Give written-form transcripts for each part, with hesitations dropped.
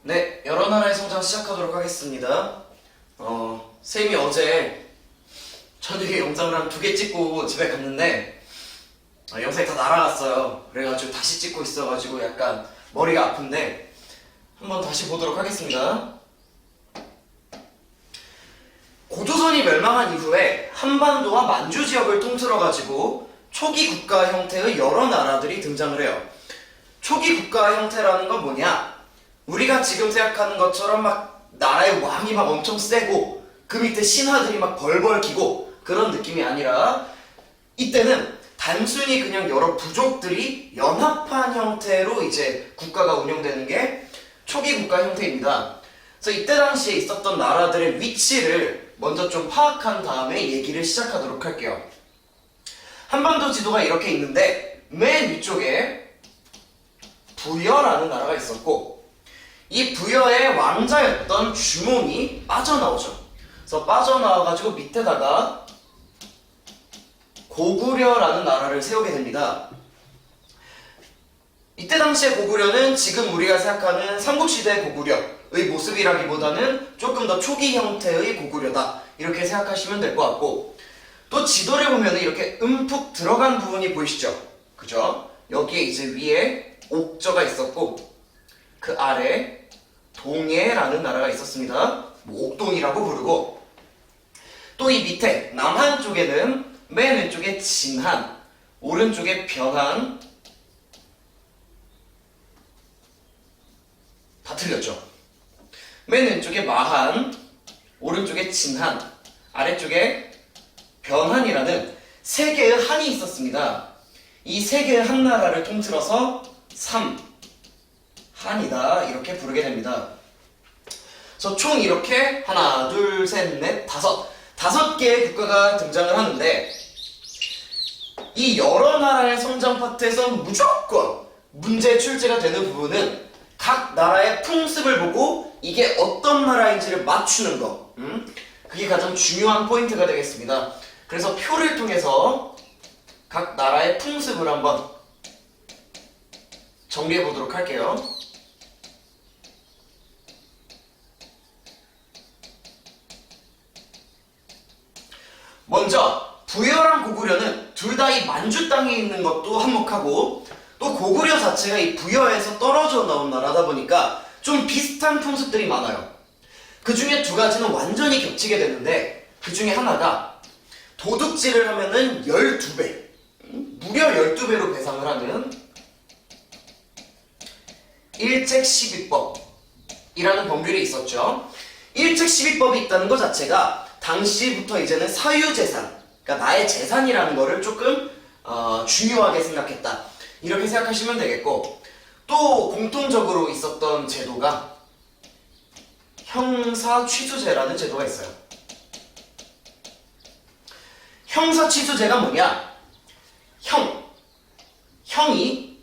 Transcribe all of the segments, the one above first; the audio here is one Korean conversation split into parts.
네, 여러 나라의 성장 시작하도록 하겠습니다. 쌤이 어제 저녁에 영상을 한 2개 찍고 집에 갔는데 영상이 다 날아갔어요. 그래가지고 다시 찍고 있어가지고 약간 머리가 아픈데 한번 다시 보도록 하겠습니다. 고조선이 멸망한 이후에 한반도와 만주 지역을 통틀어가지고 초기 국가 형태의 여러 나라들이 등장을 해요. 초기 국가 형태라는 건 뭐냐? 우리가 지금 생각하는 것처럼 막 나라의 왕이 막 엄청 세고 그 밑에 신하들이 막 벌벌 기고 그런 느낌이 아니라 이때는 단순히 그냥 여러 부족들이 연합한 형태로 이제 국가가 운영되는 게 초기 국가 형태입니다. 그래서 이때 당시에 있었던 나라들의 위치를 먼저 좀 파악한 다음에 얘기를 시작하도록 할게요. 한반도 지도가 이렇게 있는데 맨 위쪽에 부여라는 나라가 있었고 이 부여의 왕자였던 주몽이 빠져나오죠. 그래서 빠져나와가지고 밑에다가 고구려라는 나라를 세우게 됩니다. 이때 당시의 고구려는 지금 우리가 생각하는 삼국시대 고구려의 모습이라기보다는 조금 더 초기 형태의 고구려다 이렇게 생각하시면 될 것 같고, 또 지도를 보면 이렇게 움푹 들어간 부분이 보이시죠? 그죠? 여기에 이제 위에 옥저가 있었고 그 아래 동해라는 나라가 있었습니다. 옥동이라고 부르고, 또 이 밑에 남한 쪽에는 맨 왼쪽에 진한, 오른쪽에 변한, 다 틀렸죠? 맨 왼쪽에 마한, 오른쪽에 진한, 아래쪽에 변한이라는 세 개의 한이 있었습니다. 이 세 개의 한 나라를 통틀어서 한이다 이렇게 부르게 됩니다. 그래서 총 이렇게 하나, 둘, 셋, 넷, 다섯 개의 국가가 등장을 하는데, 이 여러 나라의 성장 파트에서 무조건 문제 출제가 되는 부분은 각 나라의 풍습을 보고 이게 어떤 나라인지를 맞추는 거, 그게 가장 중요한 포인트가 되겠습니다. 그래서 표를 통해서 각 나라의 풍습을 한번 정리해 보도록 할게요. 먼저 부여랑 고구려는 둘 다 이 만주 땅에 있는 것도 한몫하고, 또 고구려 자체가 이 부여에서 떨어져 나온 나라다 보니까 좀 비슷한 풍습들이 많아요. 그 중에 두 가지는 완전히 겹치게 되는데, 그 중에 하나가 도둑질을 하면은 12배, 무려 12배로 배상을 하는 일책십이법이라는 법률이 있었죠. 일책십이법이 있다는 것 자체가 당시부터 이제는 사유재산, 그러니까 나의 재산이라는 거를 조금 중요하게 생각했다 이렇게 생각하시면 되겠고, 또 공통적으로 있었던 제도가 형사취수제라는 제도가 있어요. 형사취수제가 뭐냐? 형이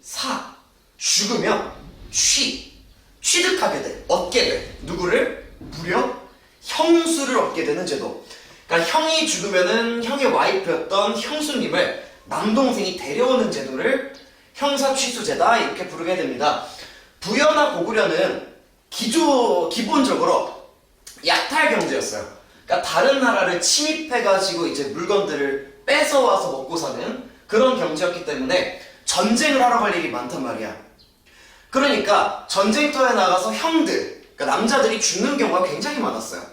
죽으면 취득하게 돼, 얻게 돼. 누구를? 무려 형수를 얻게 되는 제도. 그러니까 형이 죽으면은 형의 와이프였던 형수님을 남동생이 데려오는 제도를 형사취수제다 이렇게 부르게 됩니다. 부여나 고구려는 기본적으로 약탈 경제였어요. 그러니까 다른 나라를 침입해가지고 이제 물건들을 뺏어와서 먹고 사는 그런 경제였기 때문에 전쟁을 하러 갈 일이 많단 말이야. 그러니까 전쟁터에 나가서 형들, 그러니까 남자들이 죽는 경우가 굉장히 많았어요.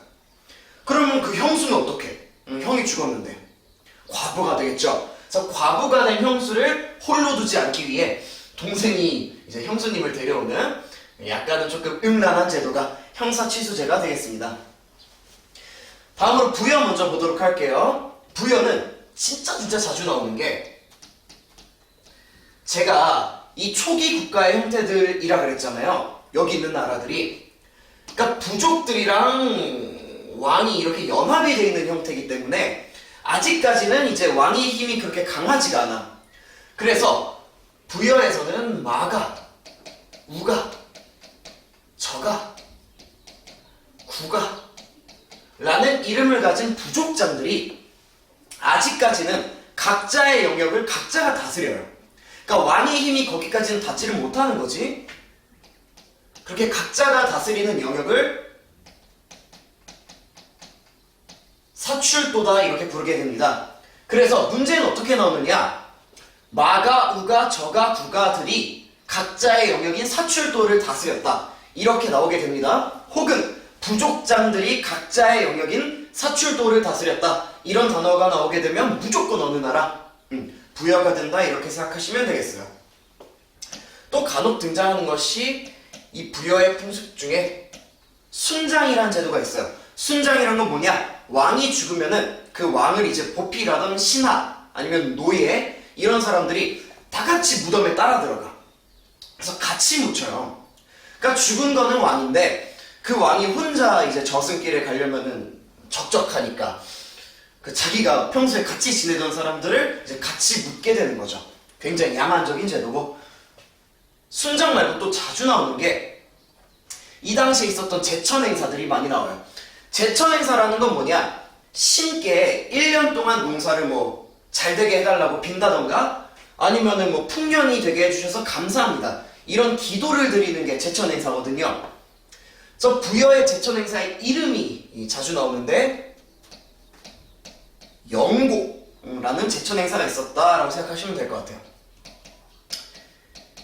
그러면 그 형수는 어떻게? 형이 죽었는데 과부가 되겠죠. 그래서 과부가 된 형수를 홀로 두지 않기 위해 동생이 이제 형수님을 데려오는 약간은 조금 음란한 제도가 형사취수제가 되겠습니다. 다음으로 부여 먼저 보도록 할게요. 부여는 진짜 자주 나오는 게, 제가 이 초기 국가의 형태들이라 그랬잖아요. 여기 있는 나라들이. 그러니까 부족들이랑 왕이 이렇게 연합이 되어 있는 형태이기 때문에 아직까지는 이제 왕의 힘이 그렇게 강하지가 않아. 그래서 부여에서는 마가, 우가, 저가, 구가 라는 이름을 가진 부족장들이 아직까지는 각자의 영역을 각자가 다스려요. 그러니까 왕의 힘이 거기까지는 닿지를 못하는 거지. 그렇게 각자가 다스리는 영역을 사출도다 이렇게 부르게 됩니다. 그래서 문제는 어떻게 나오느냐? 마가, 우가, 저가, 부가들이 각자의 영역인 사출도를 다스렸다. 이렇게 나오게 됩니다. 혹은 부족장들이 각자의 영역인 사출도를 다스렸다. 이런 단어가 나오게 되면 무조건 어느 나라 부여가 된다 이렇게 생각하시면 되겠어요. 또 간혹 등장하는 것이 이 부여의 풍습 중에 순장이라는 제도가 있어요. 순장이란 건 뭐냐? 왕이 죽으면은 그 왕을 이제 보필하던 신하 아니면 노예 이런 사람들이 다 같이 무덤에 따라 들어가. 그래서 같이 묻혀요. 그러니까 죽은 거는 왕인데 그 왕이 혼자 이제 저승길에 가려면은 적적하니까 그 자기가 평소에 같이 지내던 사람들을 이제 같이 묻게 되는 거죠. 굉장히 야만적인 제도고, 순장 말고 또 자주 나오는 게 이 당시에 있었던 제천 행사들이 많이 나와요. 제천 행사라는 건 뭐냐? 신께 1년 동안 농사를 뭐 잘 되게 해달라고 빈다던가 아니면은 뭐 풍년이 되게 해주셔서 감사합니다. 이런 기도를 드리는 게 제천 행사거든요. 그래서 부여의 제천 행사의 이름이 자주 나오는데 영고라는 제천 행사가 있었다라고 생각하시면 될 것 같아요.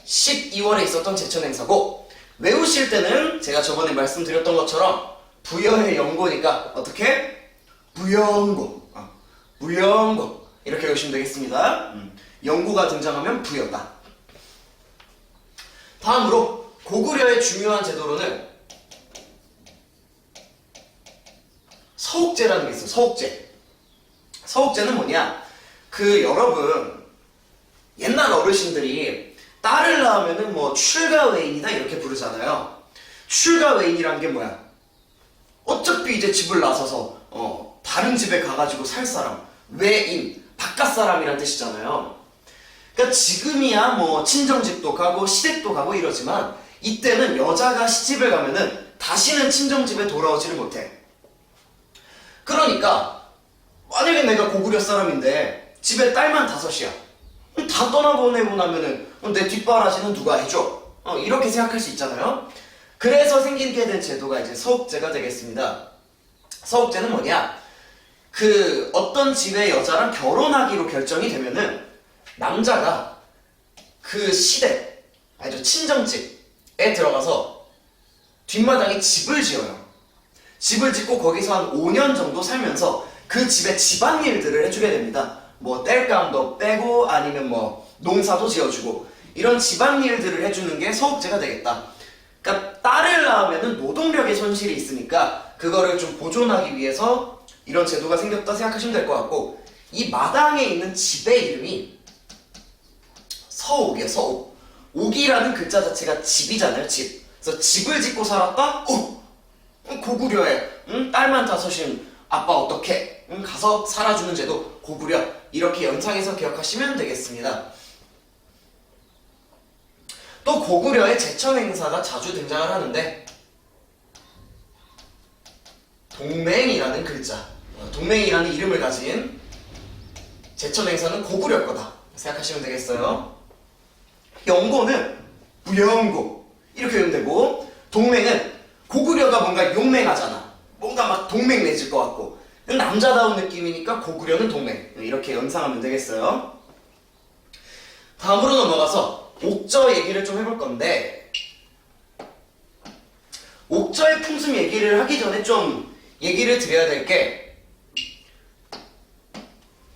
12월에 있었던 제천 행사고, 외우실 때는 제가 저번에 말씀드렸던 것처럼 부여의 영고니까 어떻게? 부영고, 부영고 이렇게 외우시면 되겠습니다. 영고가 등장하면 부여다. 다음으로 고구려의 중요한 제도로는 서옥제라는 게 있어요. 서옥제. 서옥제는 뭐냐? 여러분 옛날 어르신들이 딸을 낳으면은 뭐 출가외인이다 이렇게 부르잖아요. 출가외인이란 게 뭐야? 어차피 이제 집을 나서서 다른 집에 가가지고 살 사람, 외인, 바깥 사람이란 뜻이잖아요. 그러니까 지금이야 뭐 친정집도 가고 시댁도 가고 이러지만 이때는 여자가 시집을 가면은 다시는 친정집에 돌아오지를 못해. 그러니까 만약에 내가 고구려 사람인데 집에 딸만 5이야. 다 떠나보내고 나면은 내 뒷바라지는 누가 해줘? 이렇게 생각할 수 있잖아요. 그래서 생기게 된 제도가 이제 서옥제가 되겠습니다. 서옥제는 뭐냐? 어떤 집의 여자랑 결혼하기로 결정이 되면은 남자가 그 시댁, 아니죠, 친정집에 들어가서 뒷마당에 집을 지어요. 집을 짓고 거기서 한 5년 정도 살면서 그 집의 집안일들을 해주게 됩니다. 뭐 땔감도 빼고 아니면 뭐 농사도 지어주고 이런 집안일들을 해주는 게 서옥제가 되겠다. 그러니까 딸을 낳으면 노동력의 손실이 있으니까 그거를 좀 보존하기 위해서 이런 제도가 생겼다 생각하시면 될 것 같고, 이 마당에 있는 집의 이름이 서옥이에요. 서옥. 옥이라는 글자 자체가 집이잖아요. 집. 그래서 집을 짓고 살았다? 고구려에 딸만 5인 아빠 어떻게? 가서 살아주는 제도 고구려. 이렇게 연상해서 기억하시면 되겠습니다. 또 고구려의 제천 행사가 자주 등장을 하는데 동맹이라는 글자, 동맹이라는 이름을 가진 제천 행사는 고구려 거다 생각하시면 되겠어요. 영고는 부영고 이렇게 외우면 되고, 동맹은 고구려가 뭔가 용맹하잖아. 뭔가 막 동맹 맺을 것 같고 남자다운 느낌이니까 고구려는 동맹 이렇게 연상하면 되겠어요. 다음으로 넘어가서 옥저 얘기를 좀 해볼 건데, 옥저의 풍습 얘기를 하기 전에 좀 얘기를 드려야 될 게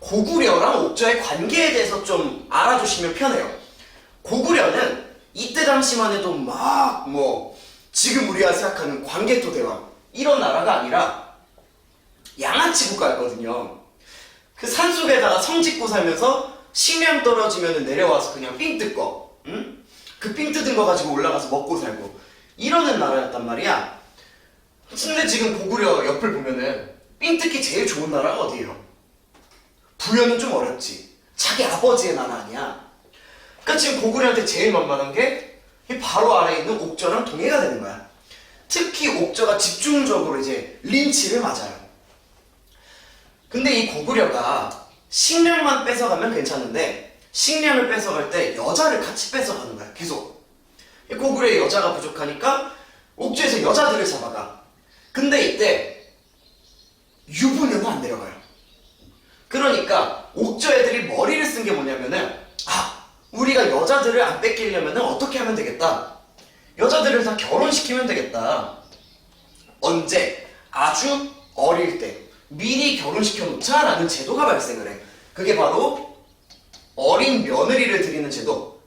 고구려랑 옥저의 관계에 대해서 좀 알아두시면 편해요. 고구려는 이때 당시만 해도 막 지금 우리가 생각하는 광개토 대왕 이런 나라가 아니라 양아치 국가였거든요. 그 산속에다가 성 짓고 살면서 식량 떨어지면 내려와서 그냥 삥 뜯고, 그 삥 뜯은 거 가지고 올라가서 먹고 살고 이러는 나라였단 말이야. 근데 지금 고구려 옆을 보면은 삥 뜯기 제일 좋은 나라가 어디예요? 부여는 좀 어렵지. 자기 아버지의 나라 아니야. 그러니까 지금 고구려한테 제일 만만한 게 바로 아래에 있는 옥저랑 동해가 되는 거야. 특히 옥저가 집중적으로 이제 린치를 맞아요. 근데 이 고구려가 식량만 뺏어가면 괜찮은데 식량을 뺏어갈 때 여자를 같이 뺏어가는 거야. 계속. 고구려의 여자가 부족하니까 옥조에서 여자들을 잡아가. 근데 이때 유부녀는 안 내려가요. 그러니까 옥조 애들이 머리를 쓴 게 뭐냐면은, 우리가 여자들을 안 뺏기려면은 어떻게 하면 되겠다. 여자들을 다 결혼시키면 되겠다. 언제? 아주 어릴 때 미리 결혼시켜 놓자라는 제도가 발생을 해. 그게 바로 어린 며느리를 드리는 제도,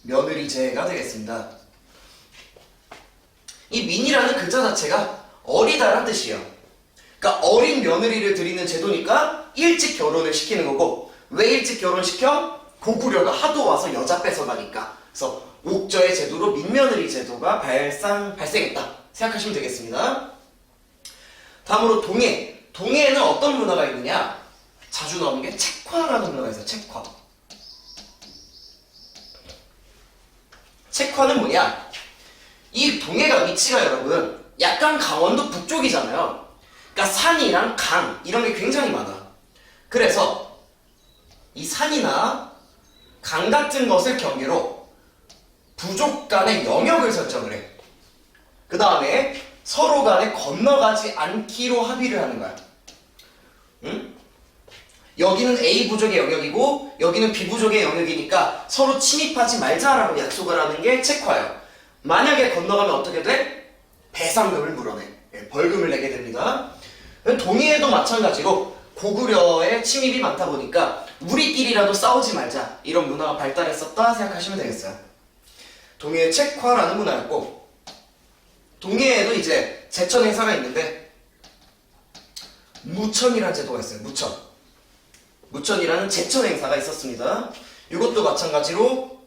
민며느리제가 되겠습니다. 이 민이라는 글자 자체가 어리다란 뜻이에요. 그러니까 어린 며느리를 드리는 제도니까 일찍 결혼을 시키는 거고, 왜 일찍 결혼시켜? 고구려가 하도 와서 여자 뺏어가니까. 그래서 옥저의 제도로 민며느리 제도가 발생했다 생각하시면 되겠습니다. 다음으로 동해. 동해에는 어떤 문화가 있느냐? 자주 나오는 게 책화라는 문화가 있어요. 책화. 책화는 뭐냐? 이 동해가 위치가 여러분 약간 강원도 북쪽이잖아요. 그러니까 산이랑 강 이런 게 굉장히 많아. 그래서 이 산이나 강 같은 것을 경계로 부족 간의 영역을 설정을 해. 그 다음에 서로 간에 건너가지 않기로 합의를 하는 거야. 응? 여기는 A 부족의 영역이고 여기는 B 부족의 영역이니까 서로 침입하지 말자라고 약속을 하는 게 책화예요. 만약에 건너가면 어떻게 돼? 배상금을 물어내. 벌금을 내게 됩니다. 동해에도 마찬가지로 고구려의 침입이 많다 보니까 우리끼리라도 싸우지 말자 이런 문화가 발달했었다 생각하시면 되겠어요. 동해의 책화라는 문화였고, 동해에도 이제 제천 행사가 있는데 무천이라는 제도가 있어요. 무천이라는 제천 행사가 있었습니다. 이것도 마찬가지로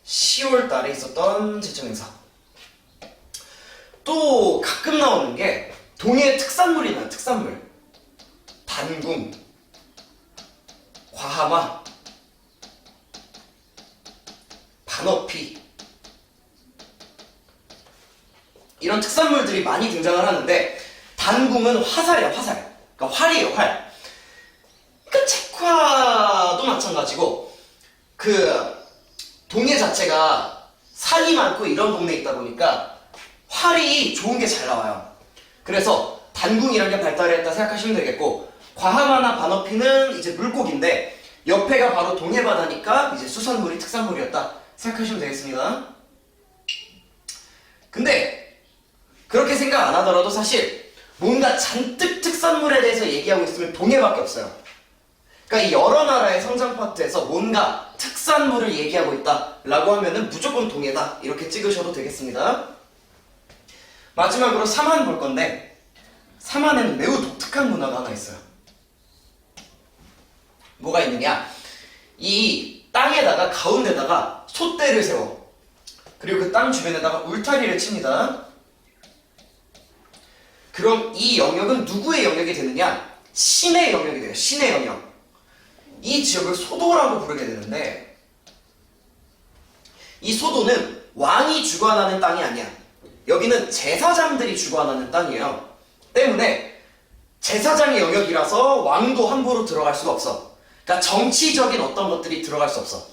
10월 달에 있었던 제천 행사. 또 가끔 나오는 게 동해 특산물이 나요. 특산물. 단궁, 과하마, 반어피 이런 특산물들이 많이 등장을 하는데, 단궁은 화살이야. 화살. 그러니까 활이에요. 활. 그러니까 책화도 마찬가지고 그 동해 자체가 산이 많고 이런 동네에 있다 보니까 활이 좋은 게 잘 나와요. 그래서 단궁이라는 게 발달했다 생각하시면 되겠고, 과하마나 반어피는 이제 물고기인데 옆에가 바로 동해바다니까 이제 수산물이 특산물이었다 생각하시면 되겠습니다. 근데 그렇게 생각 안 하더라도 사실 뭔가 잔뜩 특산물에 대해서 얘기하고 있으면 동해밖에 없어요. 그러니까 이 여러 나라의 성장 파트에서 뭔가 특산물을 얘기하고 있다라고 하면은 무조건 동해다 이렇게 찍으셔도 되겠습니다. 마지막으로 삼한 볼 건데, 삼한에는 매우 독특한 문화가 하나 있어요. 뭐가 있느냐? 이 땅에다가 가운데다가 솥대를 세워. 그리고 그 땅 주변에다가 울타리를 칩니다. 그럼 이 영역은 누구의 영역이 되느냐? 신의 영역이 돼요. 신의 영역. 이 지역을 소도라고 부르게 되는데, 이 소도는 왕이 주관하는 땅이 아니야. 여기는 제사장들이 주관하는 땅이에요. 때문에 제사장의 영역이라서 왕도 함부로 들어갈 수가 없어. 그러니까 정치적인 어떤 것들이 들어갈 수 없어.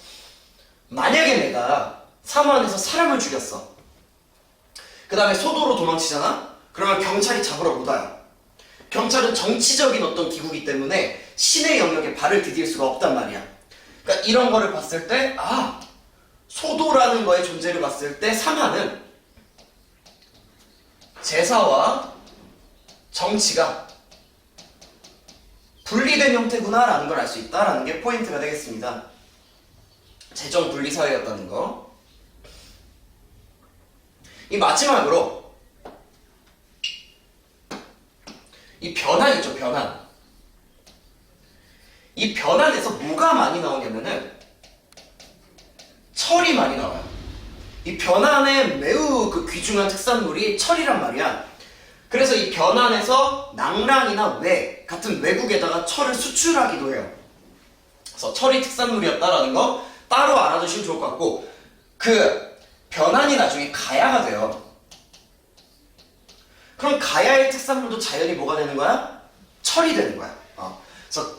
만약에 내가 삼한에서 사람을 죽였어. 그 다음에 소도로 도망치잖아? 그러면 경찰이 잡으러 못 와요. 경찰은 정치적인 어떤 기구이기 때문에 신의 영역에 발을 디딜 수가 없단 말이야. 그러니까 이런 거를 봤을 때, 소도라는 거의 존재를 봤을 때 삼한은 제사와 정치가 분리된 형태구나 라는 걸 알 수 있다라는 게 포인트가 되겠습니다. 재정 분리 사회였다는 거. 이 마지막으로 이 변환 있죠. 변환. 이 변환에서 뭐가 많이 나오냐면은 철이 많이 나와요. 이 변환의 매우 그 귀중한 특산물이 철이란 말이야. 그래서 이 변환에서 낭랑이나 외 같은 외국에다가 철을 수출하기도 해요. 그래서 철이 특산물이었다라는 거 따로 알아두시면 좋을 것 같고, 그 변환이 나중에 가야가 돼요. 그럼 가야의 특산물도 자연히 뭐가 되는 거야? 철이 되는 거야. 그래서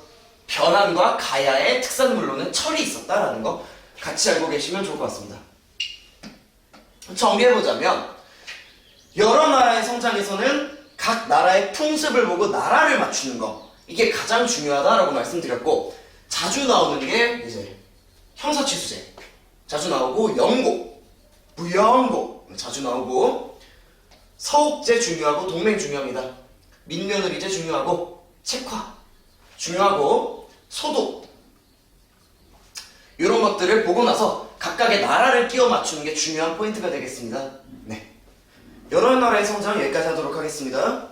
변환과 가야의 특산물로는 철이 있었다라는 거 같이 알고 계시면 좋을 것 같습니다. 정리해보자면 여러 나라의 성장에서는 각 나라의 풍습을 보고 나라를 맞추는 거, 이게 가장 중요하다라고 말씀드렸고, 자주 나오는 게 이제 형사취수제 자주 나오고, 영고, 부영고 자주 나오고, 서옥제 중요하고 동맹 중요합니다. 민며느리제 중요하고, 책화 중요하고, 소도, 이런 것들을 보고 나서 각각의 나라를 끼워 맞추는 게 중요한 포인트가 되겠습니다. 네, 여러 나라의 성장 여기까지 하도록 하겠습니다.